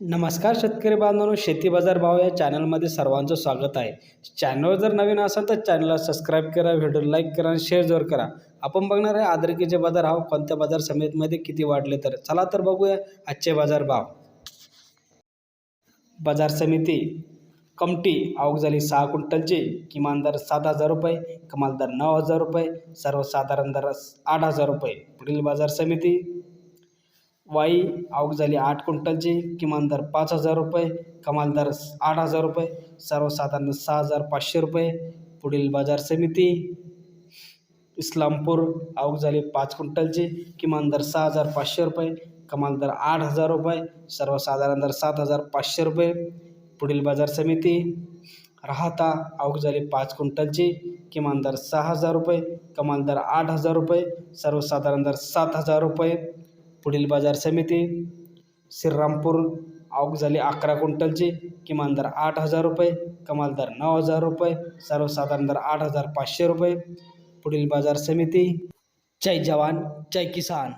नमस्कार शेतकरी बांधवांनो, शेती बाजार भाव या चॅनलमध्ये सर्वांचं स्वागत आहे। चॅनलवर जर नवीन असाल तर चॅनलला सबस्क्राईब करा, व्हिडिओ लाईक करा आणि शेअर जरूर करा। आपण बघणार आहे अद्रकीचे बाजार भाव कोणत्या बाजार समितीमध्ये किती वाढले तर चला तर बघूया आजचे बाजार भाव। बाजार समिती कमटी आवक झाली 6 क्विंटलची, किमान दर 7,000 रुपये, कमाल दर 9,000 रुपये, सर्वसाधारण दर 8,000 रुपये। पुढील बाजार समिती वाई आवक झाली 8 क्विंटलची, किमान दर 5,000 रुपये, कमाल दर 8,000 रुपये, सर्वसाधारण 6,500 रुपये। पुढील बाजार समिती इस्लामपूर आवक झाली 5 क्विंटलची, किमान दर 6,500 रुपये, कमाल दर 8,000 रुपये, सर्वसाधारण दर 7,500 रुपये। पुढील बाजार समिती राहाता आवक झाली 5 क्विंटलची, किमान दर 6,000 रुपये, कमाल दर 8,000 रुपये, सर्वसाधारण दर 7,000 रुपये। पुढील बाजार समिती श्रीरामपूर आवक झाली 11 क्विंटलची, किमान दर 8,000 रुपये, कमाल दर 9,000 रुपये, सर्वसाधारण दर 8,500 रुपये। पुढील बाजार समिती जय जवान जय किसान।